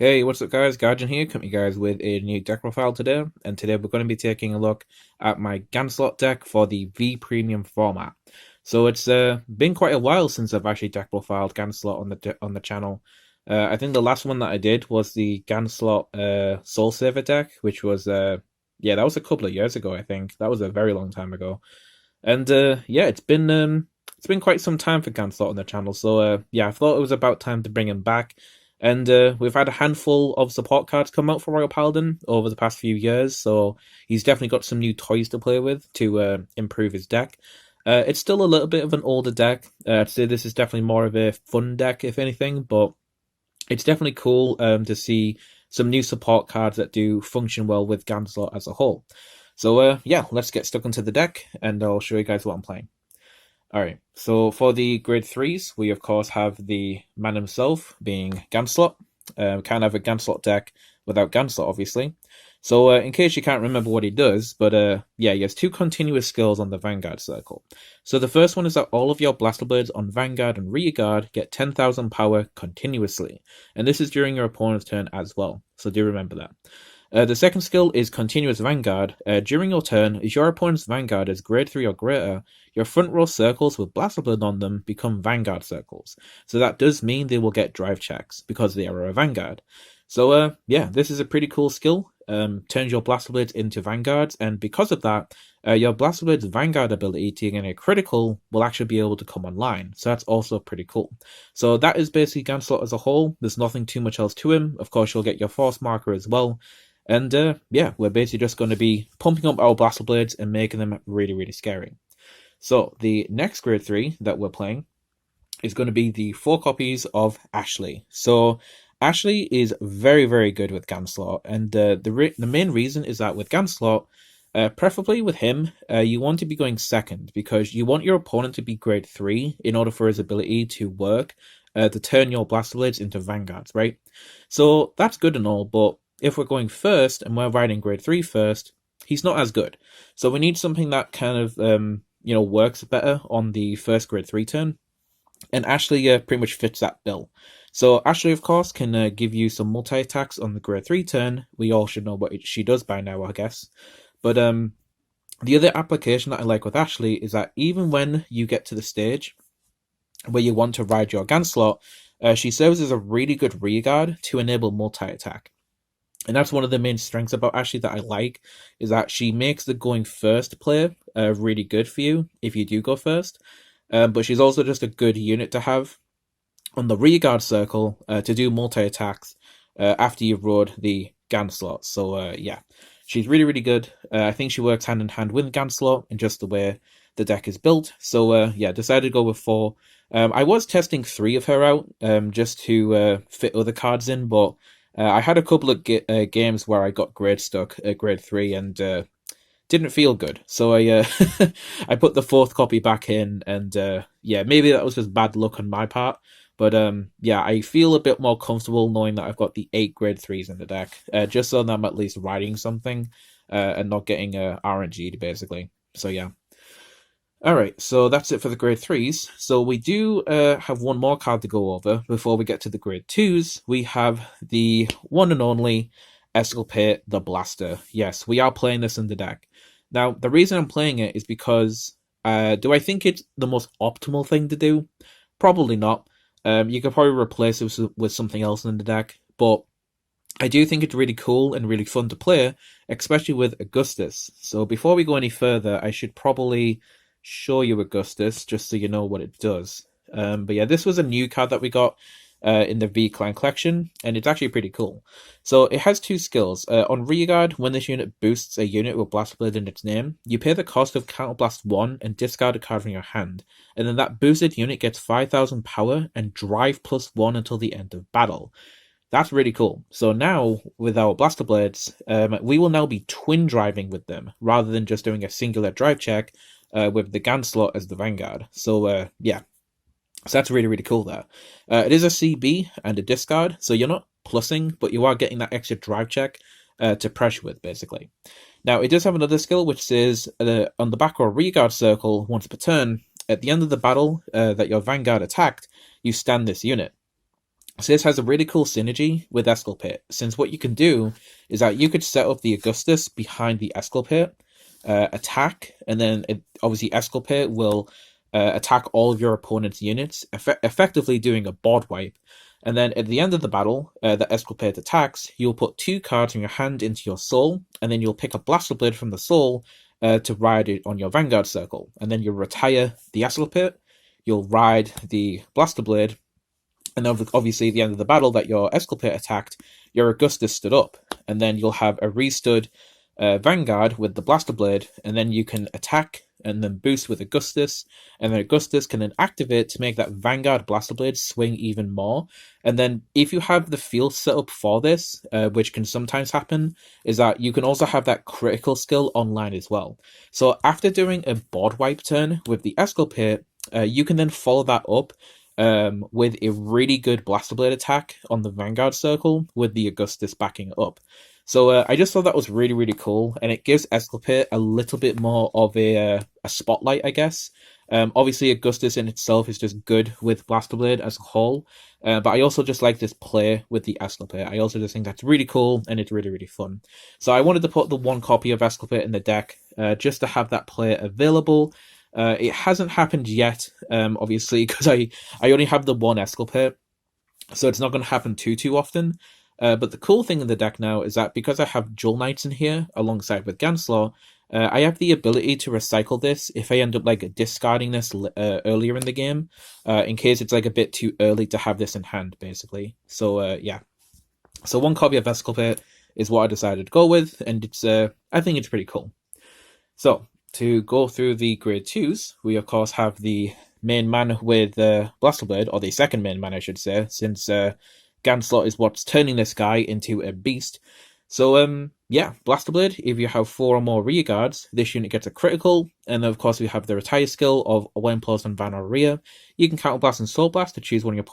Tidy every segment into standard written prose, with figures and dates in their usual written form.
Hey, what's up guys? Guardian here, coming to you guys with a new deck profile today, and today we're going to be taking a look at my Gancelot deck for the V Premium format. So it's been quite a while since I've actually deck profiled Gancelot on the channel. I think the last one that I did was the Gancelot Soul Saver deck, which was yeah, that was a couple of years ago. I think that was a very long time ago, and yeah, it's been quite some time for Gancelot on the channel. So yeah, I thought it was about time to bring him back. And we've had a handful of support cards come out for Royal Paladin over the past few years, so he's definitely got some new toys to play with to improve his deck. It's still a little bit of an older deck. I'd say this is definitely more of a fun deck, if anything, but it's definitely cool to see some new support cards that do function well with Gancelot as a whole. So yeah, let's get stuck into the deck, and I'll show you guys what I'm playing. Alright, so for the grade 3s, we of course have the man himself, being Gancelot. Can't have a Gancelot deck without Gancelot, obviously. So in case you can't remember what he does, but yeah, he has two continuous skills on the Vanguard circle. So the first one is that all of your Blaster Blades on Vanguard and Rearguard get 10,000 power continuously. And this is during your opponent's turn as well, so do remember that. The second skill is Continuous Vanguard. During your turn, if your opponent's Vanguard is grade 3 or greater, your front row circles with Blaster Blood on them become Vanguard circles. So that does mean they will get drive checks, because they are a Vanguard. So yeah, this is a pretty cool skill. Turns your Blaster Blades into Vanguards, and because of that, your Blaster Blade's Vanguard ability to get a critical will actually be able to come online. So that's also pretty cool. So that is basically Gancelot as a whole. There's nothing too much else to him. Of course, you'll get your Force Marker as well. And yeah, we're basically just going to be pumping up our Blaster Blades and making them really, really scary. So the next grade 3 that we're playing is going to be the 4 copies of Ashley. So Ashley is very, very good with Gancelot, and the main reason is that with Gancelot, preferably with him, you want to be going second, because you want your opponent to be grade 3 in order for his ability to work, to turn your Blaster Blades into Vanguards, right? So that's good and all, but if we're going first and we're riding grade 3 first, he's not as good. So we need something that kind of works better on the first grade 3 turn. And Ashley pretty much fits that bill. So Ashley, of course, can give you some multi-attacks on the grade 3 turn. We all should know what she does by now, I guess. But the other application that I like with Ashley is that even when you get to the stage where you want to ride your Gancelot, she serves as a really good rearguard to enable multi-attack. And that's one of the main strengths about Ashley that I like, is that she makes the going first play really good for you if you do go first. But she's also just a good unit to have on the rearguard circle to do multi-attacks after you've rode the Gancelot. So yeah, she's really, really good. I think she works hand in hand with Gancelot in just the way the deck is built. So yeah, decided to go with 4. I was testing 3 of her out just to fit other cards in, but I had a couple of games where I got grade stuck at grade 3 and didn't feel good. So I I put the 4th copy back in, and yeah, maybe that was just bad luck on my part. But yeah, I feel a bit more comfortable knowing that I've got the 8 grade 3s in the deck, just so that I'm at least writing something and not getting RNG'd, basically. So yeah. Alright, so that's it for the grade 3s. So we do have one more card to go over before we get to the grade 2s. We have the one and only Escalpate the Blaster. Yes, we are playing this in the deck. Now, the reason I'm playing it is because, do I think it's the most optimal thing to do? Probably not. You could probably replace it with something else in the deck, but I do think it's really cool and really fun to play, especially with Augustus. So before we go any further, I should probably show you Augustus just so you know what it does. But yeah, this was a new card that we got in the V Clan collection, and it's actually pretty cool. So it has 2 skills. On Rearguard, when this unit boosts a unit with Blaster Blade in its name, you pay the cost of Counterblast 1 and discard a card from your hand, and then that boosted unit gets 5,000 power and drive +1 until the end of battle. That's really cool. So now, with our Blaster Blades, we will now be twin driving with them, rather than just doing a singular drive check with the Gancelot as the Vanguard. So yeah, so that's really, really cool there. It is a CB and a discard, so you're not plussing, but you are getting that extra drive check to pressure with, basically. Now, it does have another skill, which says on the back or rearguard circle, once per turn, at the end of the battle that your Vanguard attacked, you stand this unit. So this has a really cool synergy with Esculpate, since what you can do is that you could set up the Augustus behind the Esculpate, attack, and then obviously Esculpate will attack all of your opponent's units, effectively doing a board wipe. And then at the end of the battle, the Esculpate attacks, you'll put 2 cards in your hand into your soul, and then you'll pick a Blaster Blade from the soul to ride it on your Vanguard circle. And then you'll retire the Esculpate, you'll ride the Blaster Blade, and obviously at the end of the battle that your Esculpate attacked, your Augustus stood up, and then you'll have a restood Vanguard with the Blaster Blade, and then you can attack and then boost with Augustus, and then Augustus can then activate to make that Vanguard Blaster Blade swing even more. And then if you have the field set up for this, which can sometimes happen, is that you can also have that critical skill online as well. So after doing a board wipe turn with the Esculpate, you can then follow that up with a really good Blaster Blade attack on the Vanguard circle with the Augustus backing it up. So I just thought that was really, really cool, and it gives Esculpate a little bit more of a spotlight, I guess. Obviously, Augustus in itself is just good with Blaster Blade as a whole, but I also just like this play with the Esculpate. I also just think that's really cool, and it's really, really fun. So I wanted to put the 1 copy of Esculpate in the deck just to have that play available. It hasn't happened yet, obviously, because I only have the 1 Esculpate, so it's not going to happen too often. But the cool thing in the deck now is that because I have Jewel Knights in here alongside with Gancelot, I have the ability to recycle this if I end up like discarding this earlier in the game, in case it's like a bit too early to have this in hand, basically. So yeah, so 1 copy of Esculpate is what I decided to go with, and it's I think it's pretty cool. So to go through the grade 2s, we of course have the main man with Blaster Blade, or the second main man I should say, since Gancelot is what's turning this guy into a beast. So, yeah, Blaster Blade, if you have 4 or more rear guards, this unit gets a critical, and of course we have the retire skill of when placed on Van or rear. You can counterblast and soul blast to choose one of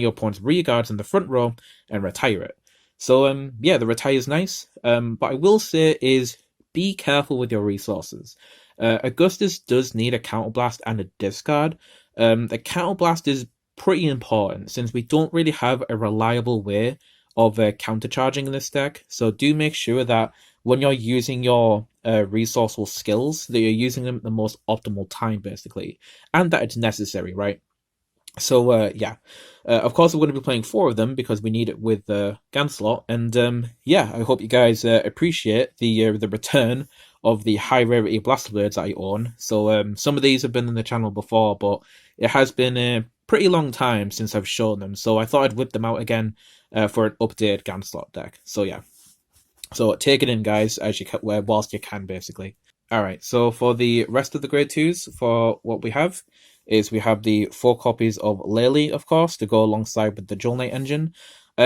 your opponent's rear guards in the front row and retire it. So, yeah, the retire is nice, but I will say is be careful with your resources. Augustus does need a counterblast and a discard. The counterblast is pretty important since we don't really have a reliable way of countercharging in this deck. So do make sure that when you're using your resourceful skills, that you're using them at the most optimal time, basically, and that it's necessary, right? So yeah, of course we're going to be playing 4 of them because we need it with Gancelot, and yeah, I hope you guys appreciate the return of the high rarity Blaster Blades that I own. So some of these have been in the channel before, but it has been a pretty long time since I've shown them, so I thought I'd whip them out again for an updated Gancelot deck. So yeah, so take it in, guys, as you whilst you can, basically. Alright, so for the rest of the grade 2s, for what we have is we have the 4 copies of Lely, of course, to go alongside with the Jewel Knight engine.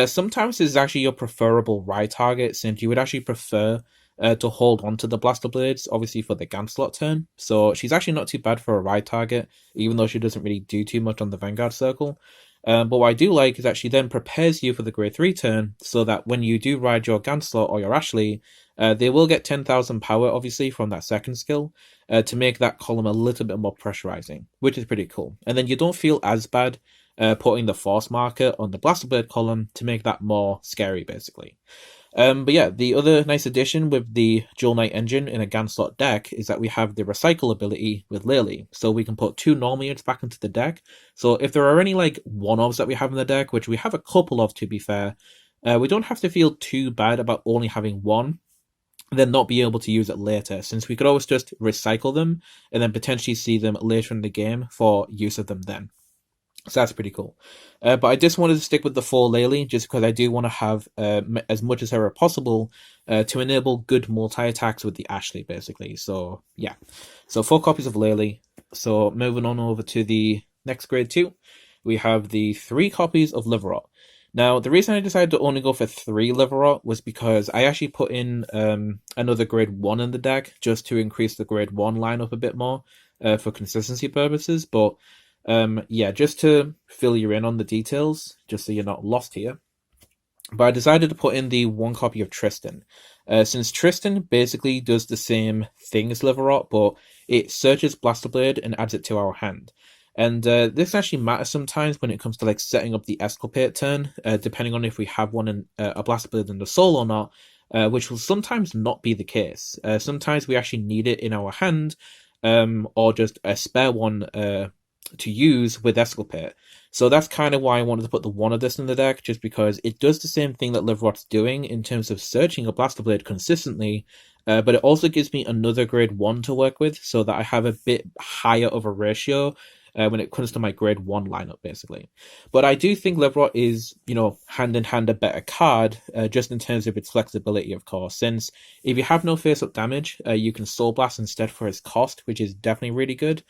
Sometimes this is actually your preferable ride target, since you would actually prefer to hold on to the Blaster Blades, obviously for the Gancelot turn. So she's actually not too bad for a ride target, even though she doesn't really do too much on the Vanguard circle. But what I do like is that she then prepares you for the grade 3 turn, so that when you do ride your Gancelot or your Ashley, they will get 10,000 power, obviously, from that second skill, to make that column a little bit more pressurizing, which is pretty cool. And then you don't feel as bad putting the force marker on the Blaster Blade column to make that more scary, basically. But yeah, the other nice addition with the Jewel Knight engine in a Gancelot deck is that we have the recycle ability with Lely, so we can put 2 normal units back into the deck. So if there are any like one-offs that we have in the deck, which we have a couple of to be fair, we don't have to feel too bad about only having 1, then not be able to use it later, since we could always just recycle them and then potentially see them later in the game for use of them then. So that's pretty cool. But I just wanted to stick with the 4 Lely, just because I do want to have as much as ever possible to enable good multi-attacks with the Ashley, basically. So yeah, so 4 copies of Lely. So moving on over to the next grade 2, we have the 3 copies of Liverot. Now, the reason I decided to only go for 3 Liverot was because I actually put in another grade 1 in the deck, just to increase the grade 1 lineup a bit more for consistency purposes, but yeah, just to fill you in on the details, just so you're not lost here. But I decided to put in the 1 copy of Tristan. Since Tristan basically does the same thing as Liverot, but it searches Blaster Blade and adds it to our hand. And this actually matters sometimes when it comes to like setting up the Escalpate turn, depending on if we have one in a Blaster Blade in the soul or not, which will sometimes not be the case. Sometimes we actually need it in our hand, or just a spare one to use with Escalpate. So that's kind of why I wanted to put the one of this in the deck, just because it does the same thing that Liverot's doing in terms of searching a Blaster Blade consistently, but it also gives me another grade 1 to work with, so that I have a bit higher of a ratio when it comes to my grade 1 lineup, basically. But I do think Liverot is, hand in hand a better card, just in terms of its flexibility, of course, since if you have no face-up damage, you can Soul Blast instead for its cost, which is definitely really good.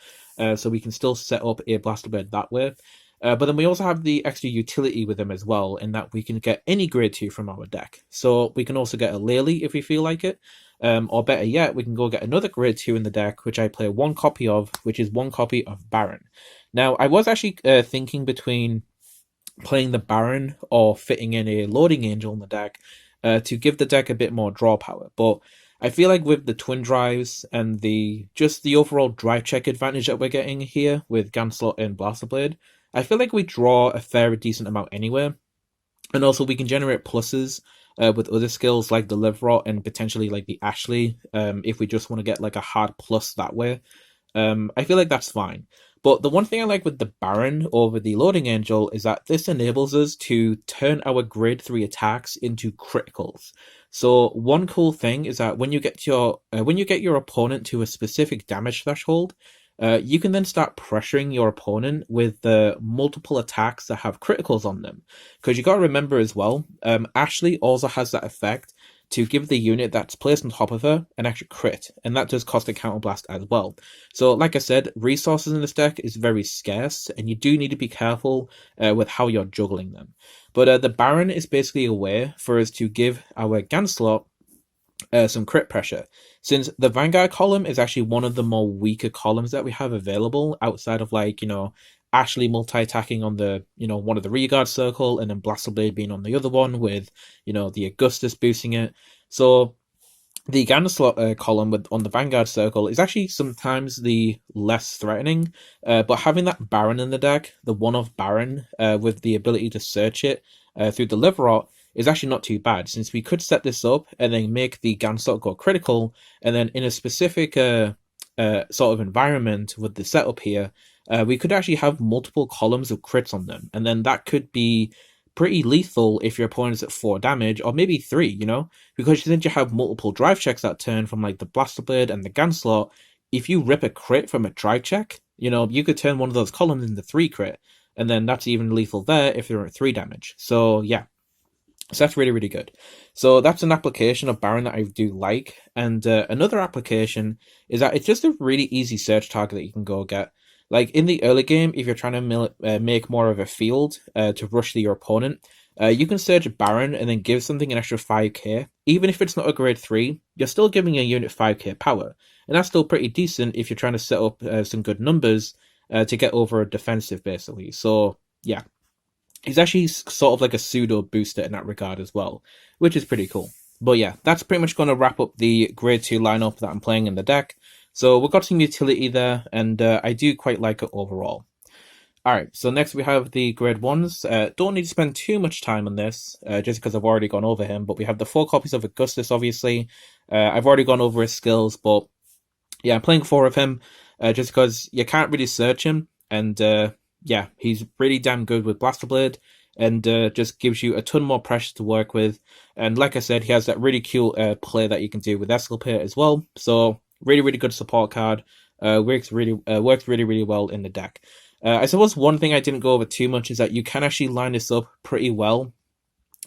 So we can still set up a Blaster Blade that way. But then we also have the extra utility with them as well, in that we can get any grade 2 from our deck. So we can also get a Lely if we feel like it. Or better yet, we can go get another grade 2 in the deck, which I play one copy of, which is one copy of Baron. Now, I was actually thinking between playing the Baron or fitting in a Loading Angel in the deck to give the deck a bit more draw power. But I feel like with the twin drives and the overall drive check advantage that we're getting here with Gancelot and Blaster Blade, I feel like we draw a fair decent amount anyway. And also we can generate pluses with other skills like the Liverot and potentially like the Ashley, if we just want to get like a hard plus that way. I feel like that's fine. But the one thing I like with the Baron over the Loading Angel is that this enables us to turn our grade 3 attacks into criticals. So one cool thing is that when you get your opponent to a specific damage threshold, you can then start pressuring your opponent with the multiple attacks that have criticals on them. Because you got to remember as well, Ashley also has that effect to give the unit that's placed on top of her an extra crit, and that does cost a counterblast as well. So like I said, resources in this deck is very scarce, and you do need to be careful with how you're juggling them. But the Baron is basically a way for us to give our Gancelot some crit pressure, since the Vanguard column is actually one of the more weaker columns that we have available outside of like, Ashley multi-attacking on the, one of the rearguard circle, and then Blaster Blade being on the other one with, the Augustus boosting it. So the Gancelot column on the Vanguard circle is actually sometimes the less threatening, but having that Baron in the deck, the one-off Baron, with the ability to search it through the Liverot, is actually not too bad, since we could set this up and then make the Gancelot go critical, and then in a specific sort of environment with the setup here, we could actually have multiple columns of crits on them, and then that could be pretty lethal if your opponent's at 4 damage, or maybe 3, because since you have multiple drive checks that turn from like the Blaster Blade and the Gancelot, if you rip a crit from a drive check, you could turn one of those columns into 3 crit, and then that's even lethal there if they're at 3 damage. So yeah. So that's really, really good. So that's an application of Baron that I do like. And another application is that it's just a really easy search target that you can go get. Like in the early game, if you're trying to make more of a field to rush your opponent, you can search Baron and then give something an extra 5k. Even if it's not a grade 3, you're still giving a unit 5k power. And that's still pretty decent if you're trying to set up some good numbers to get over a defensive, basically. So yeah. He's actually sort of like a pseudo booster in that regard as well, which is pretty cool. But yeah, that's pretty much going to wrap up the grade 2 lineup that I'm playing in the deck. So we've got some utility there, and I do quite like it overall. Alright, so next we have the grade 1s. Don't need to spend too much time on this, just because I've already gone over him, but we have the 4 copies of Augustus, obviously. I've already gone over his skills, but yeah, I'm playing 4 of him, just because you can't really search him, and yeah, he's really damn good with Blaster Blade, and just gives you a ton more pressure to work with. And like I said, he has that really cool play that you can do with Escalpate as well. So really, really good support card. Works really, really well in the deck. I suppose one thing I didn't go over too much is that you can actually line this up pretty well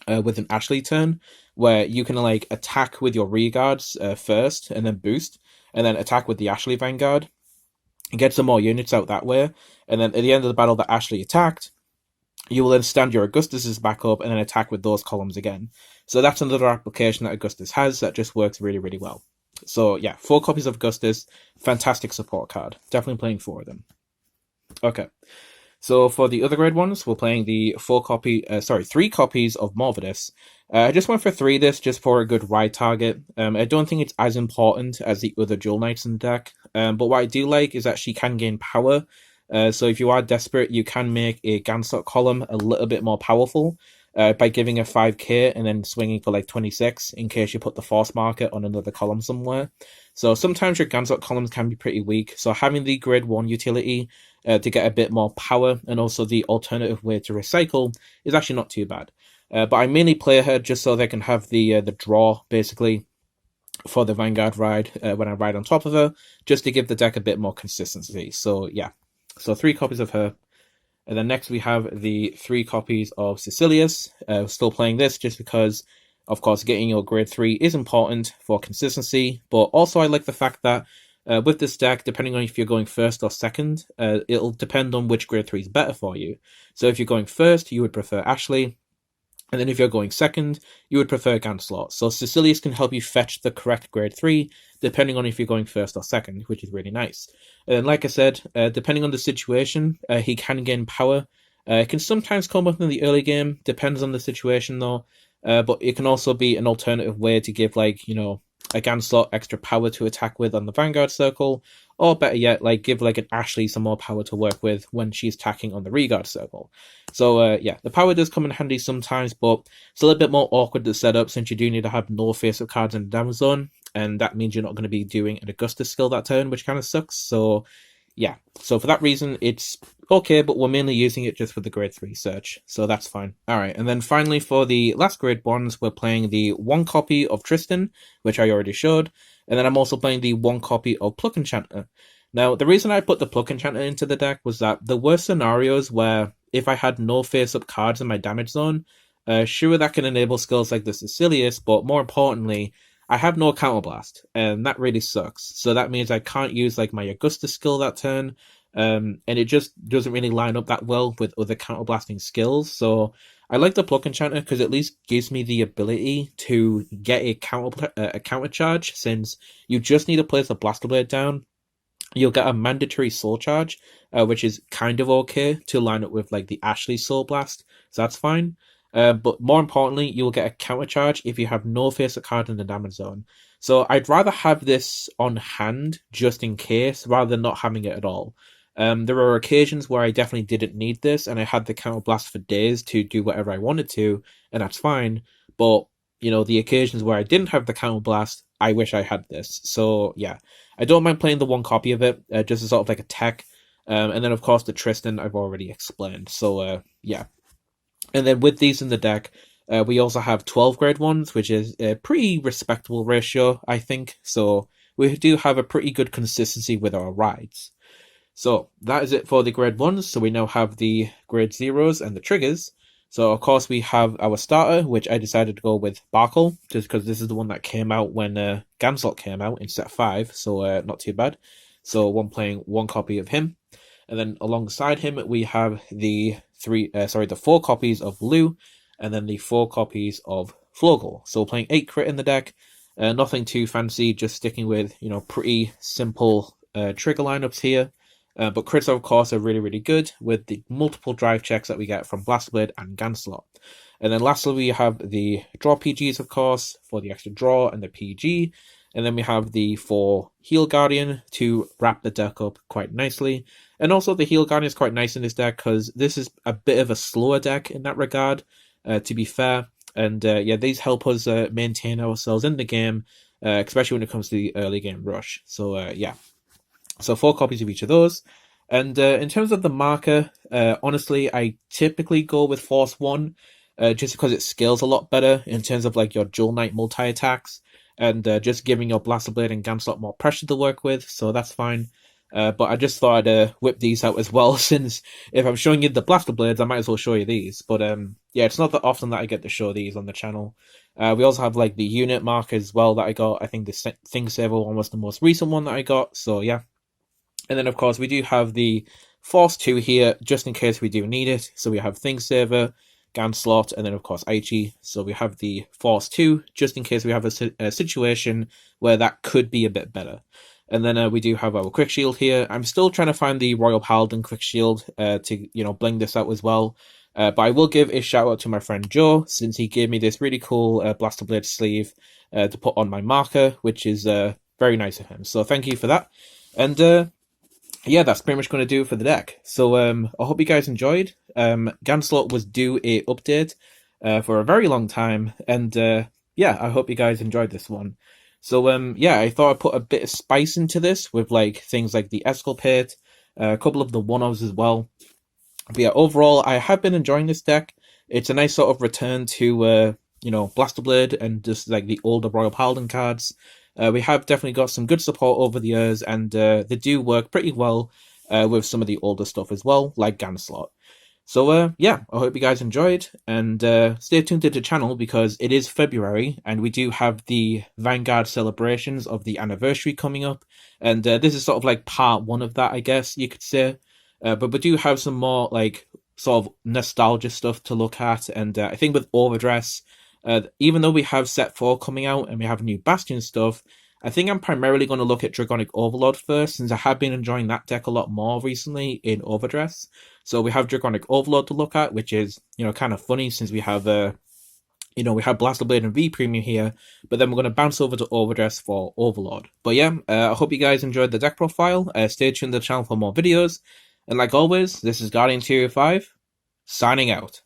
with an Ashley turn, where you can like attack with your rearguards first, and then boost, and then attack with the Ashley Vanguard, and get some more units out that way. And then at the end of the battle that Ashley attacked, you will then stand your Augustus back up and then attack with those columns again. So that's another application that Augustus has that just works really, really well. So yeah, 4 copies of Augustus, fantastic support card. Definitely playing 4 of them. Okay, so for the other grade ones, we're playing the 3 copies of Morvidus. I just went for 3 this just for a good ride target. I don't think it's as important as the other Jewel Knights in the deck, but what I do like is that she can gain power So if you are desperate, you can make a Gancelot column a little bit more powerful by giving a 5k and then swinging for like 26 in case you put the force marker on another column somewhere. So sometimes your Gancelot columns can be pretty weak, so having the grade 1 utility to get a bit more power and also the alternative way to recycle is actually not too bad. But I mainly play her just so they can have the draw, basically, for the Vanguard ride when I ride on top of her, just to give the deck a bit more consistency. So yeah, so 3 copies of her. And then next we have the 3 copies of Sicilius. Still playing this just because, of course, getting your grade 3 is important for consistency, but also I like the fact that with this deck, depending on if you're going first or second, it'll depend on which grade 3 is better for you. So if you're going first, you would prefer Ashley, and then if you're going second, you would prefer Gancelot. So Sicilius can help you fetch the correct grade 3, depending on if you're going first or second, which is really nice. And like I said, depending on the situation, he can gain power. It can sometimes come up in the early game, depends on the situation though. But it can also be an alternative way to give, like, you know, a Gancelot extra power to attack with on the Vanguard circle, or better yet, like give like an Ashley some more power to work with when she's attacking on the Regard circle. So yeah, the power does come in handy sometimes, but it's a little bit more awkward to set up since you do need to have no face-up cards in the damage zone, and that means you're not going to be doing an Augustus skill that turn, which kind of sucks. So yeah, so for that reason, it's okay, but we're mainly using it just for the grade 3 search, so that's fine. Alright, and then finally for the last grade 1s, we're playing the 1 copy of Tristan, which I already showed, and then I'm also playing the 1 copy of Pluck Enchanter. Now, the reason I put the Pluck Enchanter into the deck was that there were scenarios where if I had no face-up cards in my damage zone, sure, that can enable skills like the Sicilius, but more importantly, I have no counterblast, and that really sucks. So that means I can't use like my Augustus skill that turn, and it just doesn't really line up that well with other counterblasting skills. So I like the Pluck Enchanter because at least gives me the ability to get a counter charge, since you just need to place a Blaster Blade down. You'll get a mandatory Soul Charge, which is kind of okay to line up with like the Ashley Soul Blast, so that's fine. But more importantly, you'll get a counter charge if you have no face-up card in the damage zone. So I'd rather have this on hand just in case, rather than not having it at all. There are occasions where I definitely didn't need this, and I had the counter blast for days to do whatever I wanted to, and that's fine. But you know, the occasions where I didn't have the counter blast, I wish I had this. So yeah, I don't mind playing the 1 copy of it, just as sort of like a tech. And then of course the Tristan I've already explained. So yeah. And then with these in the deck, we also have 12 grade 1s, which is a pretty respectable ratio, I think. So we do have a pretty good consistency with our rides. So that is it for the grade 1s. So we now have the grade 0s and the triggers. So of course we have our starter, which I decided to go with Barkle, just because this is the one that came out when Gancelot came out in set 5, so not too bad. So I'm playing 1 copy of him. And then alongside him we have the 4 copies of Lou, and then the 4 copies of Flogel. So we're playing 8 crit in the deck. Nothing too fancy, just sticking with, you know, pretty simple trigger lineups here. But crits, of course, are really, really good with the multiple drive checks that we get from Blastblade and Gancelot. And then lastly, we have the draw PGs, of course, for the extra draw and the PG. And then we have the 4 Heal Guardian to wrap the deck up quite nicely. And also the Heal Guardian is quite nice in this deck because this is a bit of a slower deck in that regard, to be fair. And yeah, these help us maintain ourselves in the game, especially when it comes to the early game rush. So yeah. So 4 copies of each of those. And in terms of the marker, honestly, I typically go with Force 1, just because it scales a lot better in terms of like your Dual Knight multi-attacks, and just giving your Blaster Blade and Gancelot more pressure to work with, so that's fine. But I just thought I'd whip these out as well, since if I'm showing you the Blaster Blades, I might as well show you these. But yeah, it's not that often that I get to show these on the channel. We also have like the unit marker as well that I got. I think the Thing Saver one was the most recent one that I got, so yeah. And then, of course, we do have the Force 2 here, just in case we do need it. So we have Thing Saver, Gancelot, and then, of course, Aichi. So we have the Force 2, just in case we have a situation where that could be a bit better. And then we do have our Quick Shield here. I'm still trying to find the Royal Paladin Quick Shield to, you know, bling this out as well. But I will give a shout out to my friend Joe, since he gave me this really cool Blaster Blade sleeve to put on my marker, which is very nice of him. So thank you for that. And yeah, that's pretty much going to do it for the deck. So I hope you guys enjoyed. Gancelot was due a update for a very long time, and yeah, I hope you guys enjoyed this one. So yeah, I thought I'd put a bit of spice into this with like things like the Esculpate, a couple of the one-offs as well. But yeah, overall, I have been enjoying this deck. It's a nice sort of return to Blaster Blade and just like the older Royal Paladin cards. We have definitely got some good support over the years, and they do work pretty well with some of the older stuff as well, like Gancelot. So yeah, I hope you guys enjoyed, and stay tuned to the channel because it is February, and we do have the Vanguard celebrations of the anniversary coming up, and this is sort of like part one of that, I guess you could say. But we do have some more like sort of nostalgia stuff to look at, and I think with Overdress, even though we have Set 4 coming out and we have new Bastion stuff, I think I'm primarily going to look at Draconic Overlord first, since I have been enjoying that deck a lot more recently in Overdress. So we have Draconic Overlord to look at, which is, kind of funny since we have we have Blaster Blade and V Premium here, but then we're going to bounce over to Overdress for Overlord. But yeah, I hope you guys enjoyed the deck profile. Stay tuned to the channel for more videos. And like always, this is Guardian 205, signing out.